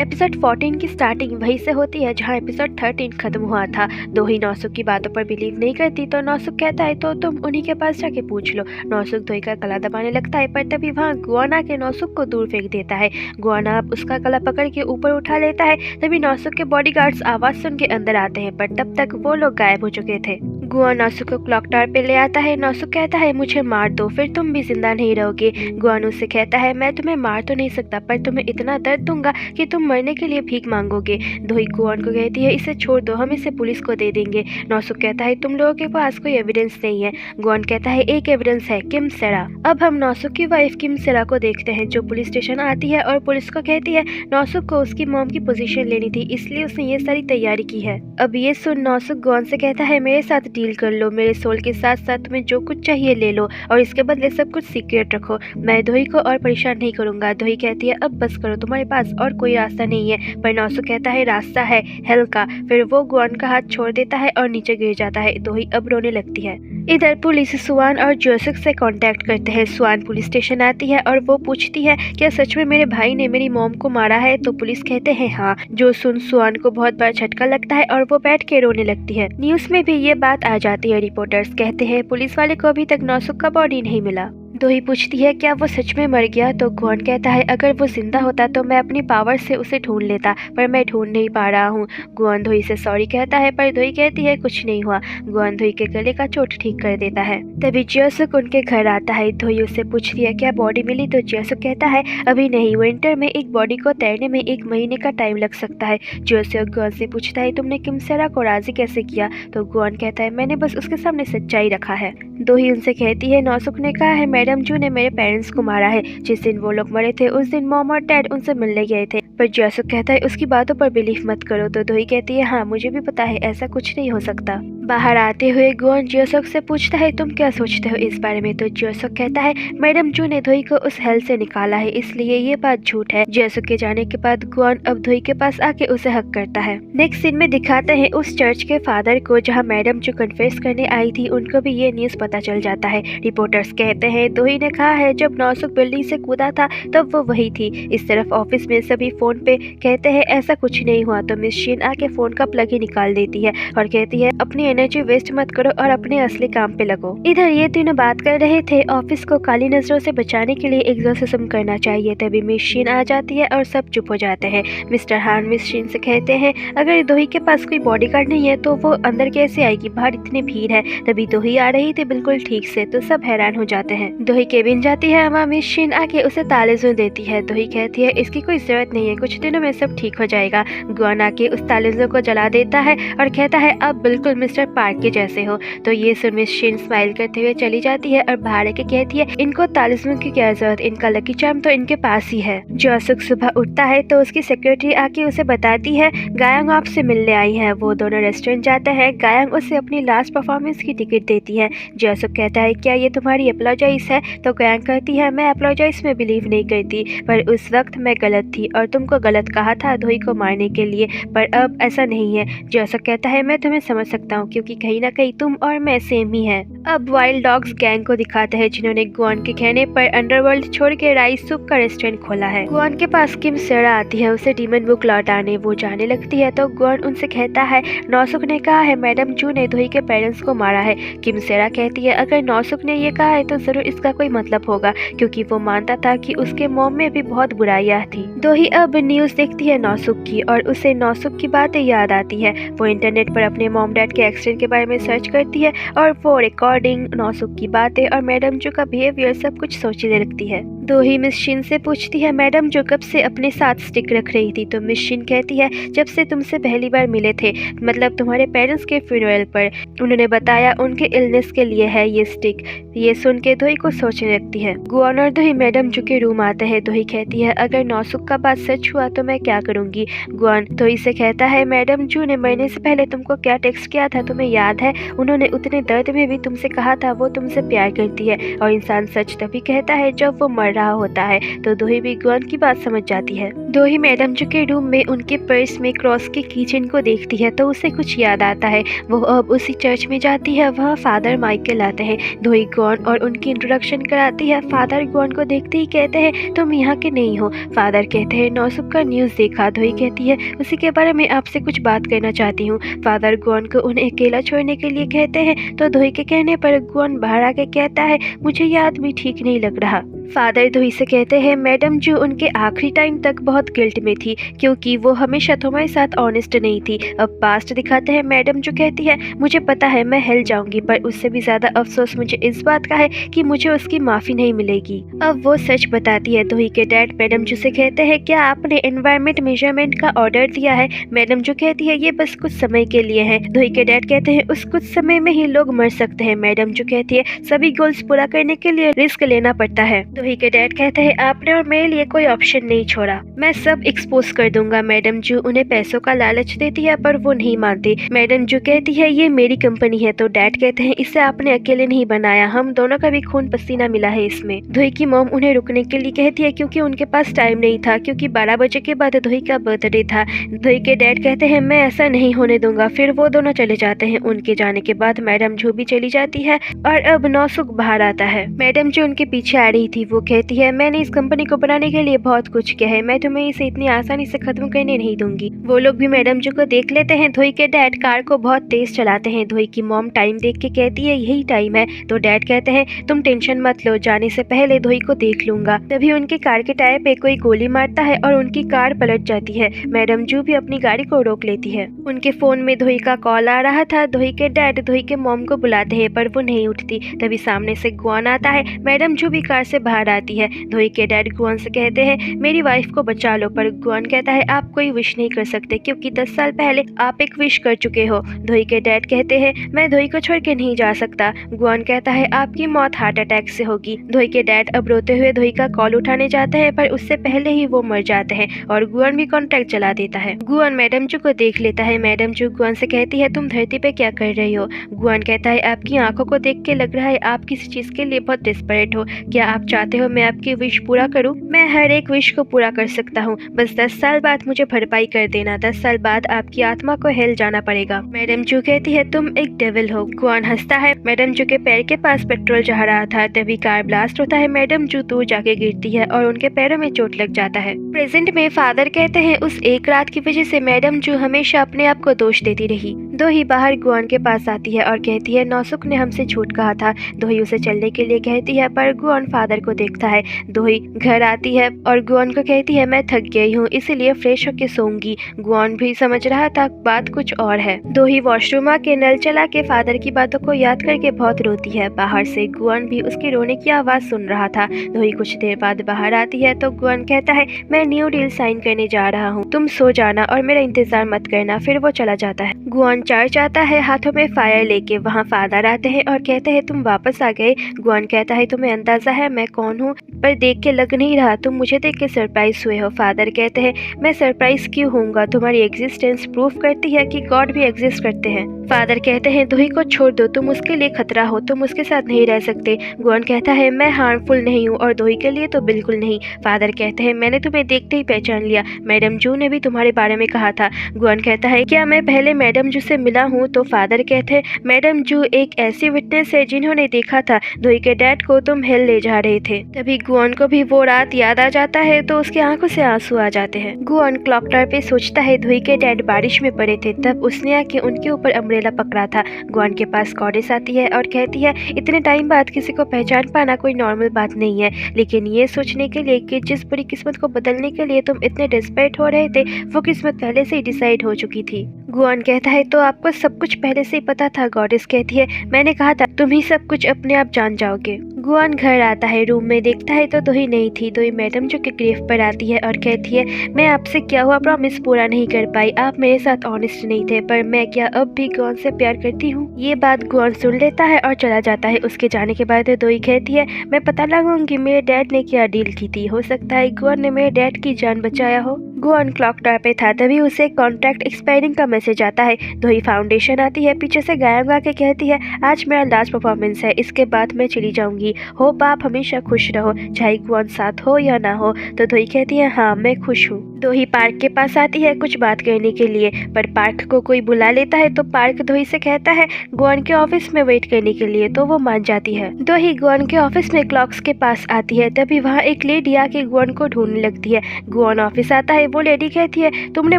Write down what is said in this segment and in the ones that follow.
Episode 14 की starting वहीं से होती है जहां एपिसोड 13 खत्म हुआ था। दोही नौसुक की बातों पर बिलीव नहीं करती तो नौसुक कहता है तो तुम उन्हीं के पास जाके पूछ लो। नौसुक दोही का गला दबाने लगता है पर तभी वहां गुआना के नौसुक को दूर फेंक देता है। गुआना उसका गला पकड़ के ऊपर उठा लेता है। तभी नौसुक के बॉडीगार्ड्स आवाज सुन के अंदर आते हैं पर तब तक वो लोग गायब हो चुके थे। गुआ नौसुक को क्लॉक टावर पे ले आता है। नौसुक कहता है मुझे मार दो फिर तुम भी जिंदा नहीं रहोगे। गुआन उससे कहता है मैं तुम्हें मार तो नहीं सकता पर तुम्हें इतना दर्द दूंगा कि तुम मरने के लिए भीख मांगोगे। दोही गुआन को कहती है इसे छोड़ दो, हम इसे पुलिस को दे देंगे। नौसुक कहता है तुम लोगों के पास कोई एविडेंस नहीं है। गुआन कहता है एक एविडेंस है, किम सेरा। अब हम नौसुक की वाइफ किम सेरा को देखते हैं जो पुलिस स्टेशन आती है और पुलिस को कहती है नौसुक को उसकी मॉम की पोजीशन लेनी थी इसलिए उसने ये सारी तैयारी की है। अब ये सुन नौसुक गुआन से कहता है मेरे साथ डील कर लो, मेरे सोल के साथ साथ तुम्हें जो कुछ चाहिए ले लो और इसके बदले सब कुछ सीक्रेट रखो। मैं दोही को और परेशान नहीं करूंगा। दोही कहती है अब बस करो, तुम्हारे पास और कोई रास्ता नहीं है। पर नौसुक कहता है रास्ता है हेल का। फिर वो गुआन का हाथ छोड़ देता है और नीचे गिर जाता है। दोही अब रोने लगती है। इधर पुलिस सुआन और जोसेफ से कांटेक्ट करते हैं। सुआन पुलिस स्टेशन आती है और वो पूछती है क्या सच में मेरे भाई ने मेरी मॉम को मारा है। तो पुलिस कहते हैं हाँ। जो सुन सुआन को बहुत बड़ा झटका लगता है और वो बैठ के रोने लगती है। न्यूज में भी ये बात आ जाती है। रिपोर्टर्स कहते हैं पुलिस वाले को अभी तक नौसुक का बॉडी नहीं मिला। दोही पूछती है क्या वो सच में मर गया। तो गुआन कहता है अगर वो जिंदा होता तो मैं अपनी पावर से उसे ढूंढ लेता पर मैं ढूंढ नहीं पा रहा हूँ। गुआन दोही से सॉरी कहता है पर दोही कहती है कुछ नहीं हुआ। गुआन दोही के गले का चोट ठीक कर देता है। तभी जियोसुक उनके घर आता है। दोही उससे पूछती है क्या बॉडी मिली। तो जियोसुक कहता है अभी नहीं, विंटर में एक बॉडी को तैरने में 1 महीने का टाइम लग सकता है। जियोसुक गुआन से पूछता है तुमने किम सेरा को राजी कैसे किया। तो गुआन कहता है मैंने बस उसके सामने सच्चाई रखा है। दोही उनसे कहती है नौसुक ने कहा है मैडम जू ने मेरे पेरेंट्स को मारा है। जिस दिन वो लोग मरे थे उस दिन मॉम और डैड उनसे मिलने गए थे। पर जियोसुक कहता है उसकी बातों पर बिलीव मत करो। तो दोही कहती है हाँ मुझे भी पता है ऐसा कुछ नहीं हो सकता। बाहर आते हुए गुआन जियोसुक से पूछता है तुम क्या सोचते हो इस बारे में। तो जियोसुक कहता है मैडम जू ने दोही को उस हेल से निकाला है इसलिए ये बात झूठ है। जियोसुक के जाने के बाद गुआन अब दोही के पास आके उसे हक करता है। नेक्स्ट सीन में दिखाते हैं उस चर्च के फादर को जहाँ मैडम जो कन्फेस करने आई थी उनको भी ये न्यूज पता चल जाता है। रिपोर्टर्स कहते हैं दोही ने कहा है जब नौसुक बिल्डिंग से कूदा था तब वो वही थी। इस तरफ ऑफिस में सभी फोन पे कहते हैं ऐसा कुछ नहीं हुआ। तो मिस शीन आके फोन का प्लग ही निकाल देती है और कहती है अपनी एनर्जी वेस्ट मत करो और अपने असली काम पे लगो। इधर ये तीनों बात कर रहे थे ऑफिस को काली नजरों से बचाने के लिए एग्जॉर्सिज्म करना चाहिए। तभी मिस शीन आ जाती है और सब चुप हो जाते हैं। मिस्टर हान मिस शीन से कहते हैं अगर दोही के पास कोई बॉडीगार्ड नहीं है तो वो अंदर कैसे आएगी, बाहर इतनी भीड़ है। तभी दोही आ रही थी बिल्कुल ठीक से। तो सब हैरान हो जाते हैं। दोही केबिन जाती है, वहाँ मिस शीन आके उसे तालिज़ देती है। दोही कहती है इसकी कोई जरूरत नहीं है, कुछ दिनों में सब ठीक हो जाएगा। गुआन आके उस तालिज़ों को जला देता है और कहता है आप बिल्कुल मिस्टर पार्क के जैसे हो। तो ये सुन मिस शीन स्माइल करते हुए चली जाती है और बाहर आके कहती है इनको तालिज़ों की क्या जरूरत, इनका लकी चार्म तो इनके पास ही है। जियोसुक सुबह उठता है तो उसकी सेक्रेटरी आके उसे बताती है गायंग आपसे मिलने आई है। वो दोनों रेस्टोरेंट जाते हैं। गायंग उसे अपनी लास्ट परफॉर्मेंस की टिकट देती है। जियोसुक कहता है क्या ये तुम्हारी अपोलोजाइज है। तो गायंग कहती है मैं अपोलोजाइज में बिलीव नहीं करती पर उस वक्त मैं गलत थी और तुमको गलत कहा था दोही को मारने के लिए, पर अब ऐसा नहीं है। जियोसुक कहता है मैं तुम्हें समझ सकता हूँ क्योंकि कहीं ना कहीं तुम और मैं सेम ही है। अब वाइल्ड डॉग्स गैंग को दिखाते हैं जिन्होंने गुआन के कहने पर अंडरवर्ल्ड छोड़ के राइस सूप का रेस्टोरेंट खोला है। गुआन के पास किम सेरा आती है उसे डीमन बुक लौटाने। वो जाने लगती है तो गुआन उनसे कहता है नौसुक ने कहा है मैडम जू ने दोही के पेरेंट्स को मारा है। किम सेरा कहती है अगर नौसुक ने ये कहा है तो जरूर इसका कोई मतलब होगा क्योंकि वो मानता था कि उसके मॉम में भी बहुत बुराइयां थी। दोही अब न्यूज देखती है नौसुक की और उसे नौसुक की बातें याद आती है। वो इंटरनेट पर अपने मॉम डैड के एक्सीडेंट के बारे में सर्च करती है और वो रिकॉर्डिंग, नौसुक की बातें और मैडम जो का बिहेवियर सब कुछ सोचने लगती है। दोही मिस शीन से पूछती है मैडम जो कब से अपने साथ स्टिक रख रही थी। तो मिस शीन कहती है जब से तुमसे पहली बार मिले थे, मतलब तुम्हारे पेरेंट्स के फ्यूनरल पर। उन्होंने बताया उनके इलनेस के लिए है ये स्टिक। ये सुन के दोही को सोचने लगती है। गुआन और दोही मैडम जू के रूम आते हैं। दोही कहती है अगर नौसुक का बात सच हुआ तो मैं क्या करूंगी। गुआन दोही से कहता है मैडम जू ने मरने से पहले तुमको क्या टेक्स्ट किया था तुम्हें याद है। उन्होंने उतने दर्द में भी तुमसे कहा था वो तुमसे प्यार करती है और इंसान सच तभी कहता है जब वो मर रहा होता है तो दोही भी गुआन की बात समझ जाती है। दोही मैडम जो के रूम में उनके पर्स में क्रॉस के कीचेन को देखती है तो उसे कुछ याद आता है। वो अब उसी चर्च में जाती है, वहाँ फादर माइकल आते हैं। दोही गुआन और उनकी इंट्रोडक्शन कराती है। फादर गुआन को देखते ही कहते हैं तुम यहाँ के नहीं हो। फादर कहते हैं नौसुख का न्यूज़ देखा। दोही कहती है उसी के बारे में आपसे कुछ बात करना चाहती हूँ। फादर गुआन को उन्हें अकेला छोड़ने के लिए कहते हैं तो दोही के कहने पर गुआन बाहर आके कहता है मुझे ये आदमी ठीक नहीं लग रहा। फादर दोही से कहते हैं मैडम जो उनके आखिरी टाइम तक बहुत गिल्ट में थी क्योंकि वो हमेशा तुम्हारे साथ ऑनेस्ट नहीं थी। अब पास्ट दिखाते हैं। मैडम जो कहती है मुझे पता है मैं हेल जाऊंगी पर उससे भी ज्यादा अफसोस मुझे इस बात का है कि मुझे उसकी माफी नहीं मिलेगी। अब वो सच बताती है। दोही के डैड मैडम जो से कहते हैं क्या आपने एनवायरमेंट मेजरमेंट का ऑर्डर दिया है। मैडम जो कहती है ये बस कुछ समय के लिए है। दोही के डैड कहते हैं उस कुछ समय में ही लोग मर सकते हैं। मैडम जो कहती है सभी गोल्स पूरा करने के लिए रिस्क लेना पड़ता है। दोही के डैड कहते हैं आपने और मेरे लिए कोई ऑप्शन नहीं छोड़ा, मैं सब एक्सपोज कर दूंगा। मैडम जो उन्हें पैसों का लालच देती है पर वो नहीं मानती। मैडम जो कहती है ये मेरी कंपनी है तो डैड कहते हैं इसे आपने अकेले नहीं बनाया, हम दोनों का भी खून पसीना मिला है इसमें। दोही की मॉम उन्हें रुकने के लिए कहती है क्योंकि उनके पास टाइम नहीं था क्योंकि 12 बजे के बाद दोही का बर्थडे था। दोही के डैड कहते हैं मैं ऐसा नहीं होने दूंगा। फिर वो दोनों चले जाते हैं। उनके जाने के बाद मैडम जो भी चली जाती है और अब नौसुख बाहर आता है। मैडम जो उनके पीछे आ रही थी वो कहती है मैंने इस कंपनी को बनाने के लिए बहुत कुछ किया है, मैं तुम्हें इसे इतनी आसानी से खत्म करने नहीं दूंगी। वो लोग भी मैडम जो को देख लेते हैं। दोही के डैड कार को बहुत तेज चलाते हैं। दोही की मॉम टाइम देख के कहती है यही टाइम है तो डैड कहते हैं तुम टेंशन मत लो, जाने से पहले दोही को देख लूंगा। तभी उनकी कार के टायर पे कोई गोली मारता है और उनकी कार पलट जाती है। मैडम जू भी अपनी गाड़ी को रोक लेती है। उनके फोन में दोही का कॉल आ रहा था। दोही के डैड दोही के मॉम को बुलाते हैं पर वो नहीं उठती। तभी सामने से गुआन आता है। मैडम जू भी कार से बाहर आती है। दोही के डैड गुआन से कहते हैं मेरी वाइफ को बचा लो पर गुआन कहता है आप कोई विश नहीं कर सकते क्योंकि 10 साल पहले आप एक विश कर चुके हो। दोही के डैड कहते हैं मैं दोही को छोड़ के नहीं जा सकता। गुआन कहता है आपकी मौत हार्ट अटैक से होगी। दोही के डैड अब रोते हुए दोही का कॉल उठाने जाते हैं पर उससे पहले ही वो मर जाते हैं और गुआन भी कॉन्टैक्ट चला देता है। गुआन मैडम जू को देख लेता है। मैडम जू गुआन से कहती है तुम धरती पे क्या कर रही हो। गुआन कहता है आपकी आंखों को देख के लग रहा है आप किसी चीज के लिए बहुत डिस्परेट हो। क्या आप चाहते हो मैं आपकी विश पूरा करूं? मैं हर एक विश को पूरा कर सकता हूं, बस 10 साल बाद मुझे भरपाई कर देना। 10 साल बाद आपकी आत्मा को हेल जाना पड़ेगा। मैडम जू कहती है तुम एक डेविल हो। गुआन हंसता है। मैडम जू के पैर के पास पेट्रोल जा रहा था तभी कार ब्लास्ट होता है। मैडम जू दूर जाके गिरती है और उनके पैरों में चोट लग जाता है। प्रेजेंट में फादर कहते हैं उस एक रात की वजह से मैडम जू हमेशा अपने आप को दोष देती रही। दोही बाहर गुआन के पास आती है और कहती है नौसुख ने हमसे झूठ कहा था। दोही उसे चलने के लिए कहती है पर गुआन फादर को देखता है। दोही घर आती है और गुआन को कहती है मैं थक गई हूँ इसलिए फ्रेश होके सोऊंगी। गुआन भी समझ रहा था बात कुछ और है। दोही वॉशरूम आके नल चला के फादर की बातों को याद करके बहुत रोती है। बाहर से गुआन भी उसके रोने की आवाज सुन रहा था। दोही कुछ देर बाद बाहर आती है तो गुआन कहता है मैं न्यू डील साइन करने जा रहा हूँ, तुम सो जाना और मेरा इंतजार मत करना। फिर वो चला जाता है। गुआन चार्च आता है हाथों में फायर लेके। वहाँ फादर आते हैं और कहते हैं तुम वापस आ गए। गुआन कहता है तुम्हें अंदाजा है मैं कौन हूँ, पर देख के लग नहीं रहा तुम मुझे देख के सरप्राइज हुए हो। फादर कहते हैं मैं सरप्राइज क्यों होऊंगा, तुम्हारी एग्जिस्टेंस प्रूफ करती है कि गॉड भी एग्जिस्ट करते हैं। फादर कहते हैं दोही को छोड़ दो, तुम उसके लिए खतरा हो, तुम उसके साथ नहीं रह सकते। गुआन कहता है मैं हार्मफुल नहीं हूँ और दोही के लिए तो बिल्कुल नहीं। फादर कहते हैं मैंने तुम्हें देखते ही पहचान लिया, मैडम जू ने भी तुम्हारे बारे में कहा था। गुआन कहता है क्या मैं पहले मैडम जू से मिला हूँ? तो फादर कहते हैं मैडम जू एक ऐसी विटनेस है जिन्होंने देखा था दोही के डैड को तुम हेल ले जा रहे थे। तभी गुआन को भी वो रात याद आ जाता है तो उसकी आंखों से आंसू आ जाते हैं। गुआन क्लॉक टावर पे सोचता है दोही के डैड बारिश में पड़े थे तब उसने आके उनके ऊपर अम्ब्रेला पकड़ा था। गुआन के पास गॉडेस आती है और कहती है इतने टाइम बाद किसी को पहचान पाना कोई नॉर्मल बात नहीं है, लेकिन ये सोचने के लिए कि जिस बुरी किस्मत को बदलने के लिए तुम इतने डेस्परेट हो रहे थे वो किस्मत पहले से ही डिसाइड हो चुकी थी। गुआन कहता है तो आपको सब कुछ पहले से ही पता था। गॉडेस कहती है मैंने कहा था तुम ही सब कुछ अपने आप जान जाओगे। गुआन घर आता है, रूम में देखता है तो दोही नहीं थी। दोही मैडम जो के ग्रेव पर आती है और कहती है मैं आपसे क्या हुआ प्रॉमिस पूरा नहीं कर पाई, आप मेरे साथ ऑनेस्ट नहीं थे, पर मैं क्या अब भी गुआन से प्यार करती हूँ। ये बात गुआन सुन लेता है और चला जाता है। उसके जाने के बाद दोही कहती है मैं पता लगाऊंगी मेरे डैड ने क्या डील की थी, हो सकता है गुआन ने मेरे डैड की जान बचाया हो। गुआन क्लॉक टावर पे था, तभी उसे कॉन्ट्रैक्ट एक्सपायरिंग का मैसेज आता है। दोही फाउंडेशन आती है, पीछे से गायब गा के कहती है, आज मेरा लास्ट परफॉर्मेंस है, इसके बाद मैं चली जाऊंगी। होप आप हमेशा खुश रहो, चाहे गुआन साथ हो या ना हो। तो दोही कहती है, हाँ मैं खुश हूँ। दोही पार्क के पास आती है कुछ बात करने के लिए, पर पार्क को कोई बुला लेता है तो पार्क दोही से कहता है गुआन के ऑफिस में वेट करने के लिए, तो वो मान जाती है। दोही गुआन के ऑफिस में क्लॉक्स के पास आती है, तभी वहाँ एक लेडी आके गुआन को ढूंढने लगती है। गुआन ऑफिस आता है, वो लेडी कहती है, तुमने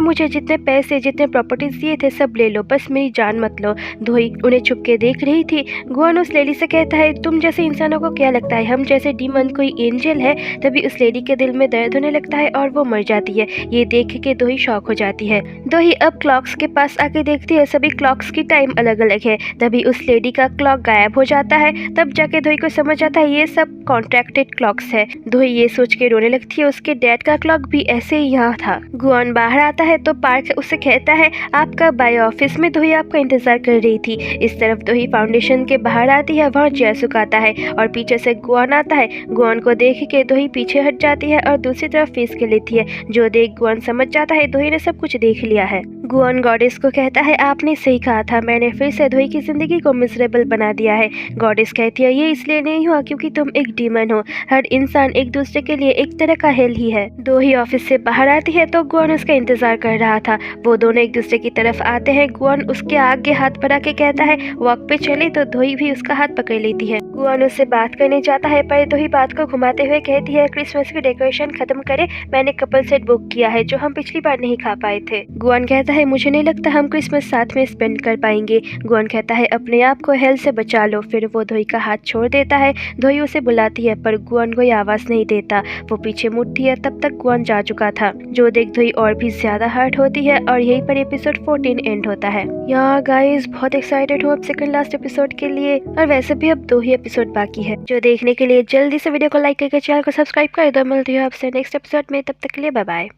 मुझे जितने पैसे जितने प्रॉपर्टीज दिए थे सब ले लो, बस मेरी जान मत लो। दोही उन्हें छुप के देख रही थी। गुआन उस लेडी से कहता है, तुम जैसे इंसानों को क्या लगता है हम जैसे डीमन कोई एंजल है? तभी उस लेडी के दिल में दर्द होने लगता है और वो मर जाती है। ये देख के दोही शॉक हो जाती है। दोही अब क्लॉक्स के पास आके देखती है, सभी क्लॉक्स की टाइम अलग अलग है। तभी उस लेडी का क्लॉक गायब हो जाता है। तब जाके दोही को समझ आता है ये सब कॉन्ट्रैक्टेड क्लॉक्स है। दोही ये सोच के रोने लगती है, उसके डैड का क्लॉक भी ऐसे ही यहाँ था। गुआन बाहर आता है तो पार्क उसे कहता है, आप कब आए ऑफिस में? दोही आपका इंतजार कर रही थी। इस तरफ दोही फाउंडेशन के बाहर आती है, वहाँ जैसुक आता है और पीछे से गुआन आता है। गुआन को देख के दोही पीछे हट जाती है और दूसरी तरफ फेस के लेती है। जो देख गुआन समझ जाता है दोही ने सब कुछ देख लिया है। गुआन गॉडेस को कहता है, आपने सही कहा था, मैंने फिर से दोही की जिंदगी को मिजरेबल बना दिया है। गॉडेस कहती है, ये इसलिए नहीं हुआ क्योंकि तुम एक डीमन हो। हर इंसान एक दूसरे के लिए एक तरह का हेल ही है। दोही ऑफिस से बाहर आती है तो गुआन उसका इंतजार कर रहा था। वो दोनों एक दूसरे की तरफ आते हैं। गुआन उसके आगे हाथ बढ़ा के कहता है, वॉक पे चले, तो दोही भी उसका हाथ पकड़ लेती है। गुआन उससे बात करने जाता है, पर दोही बात को घुमाते हुए कहती है, क्रिसमस की डेकोरेशन खत्म करे, मैंने कपल सेट बुक किया है जो हम पिछली बार नहीं खा पाए थे। गुआन कहता है, मुझे नहीं लगता हम क्रिसमस साथ में स्पेंड कर पाएंगे। गुआन कहता है, अपने आप को हेल से बचा लो। फिर वो दोही का हाथ छोड़ देता है। दोही उसे बुलाती है पर गुआन कोई आवाज नहीं देता। वो पीछे मुड़ती है, तब तक गुआन जा चुका था। जो देख दोही और भी ज्यादा हर्ट होती है और यहीं पर एपिसोड 14 एंड होता है। यार गाइस, बहुत एक्साइटेड हूँ अब सेकंड लास्ट एपिसोड के लिए, और वैसे भी अब 2 ही एपिसोड बाकी है। जो देखने के लिए जल्दी से वीडियो को लाइक करके चैनल को सब्सक्राइब कर दो। मिलती हूँ आपसे नेक्स्ट एपिसोड में, तब तक के लिए बाय बाय।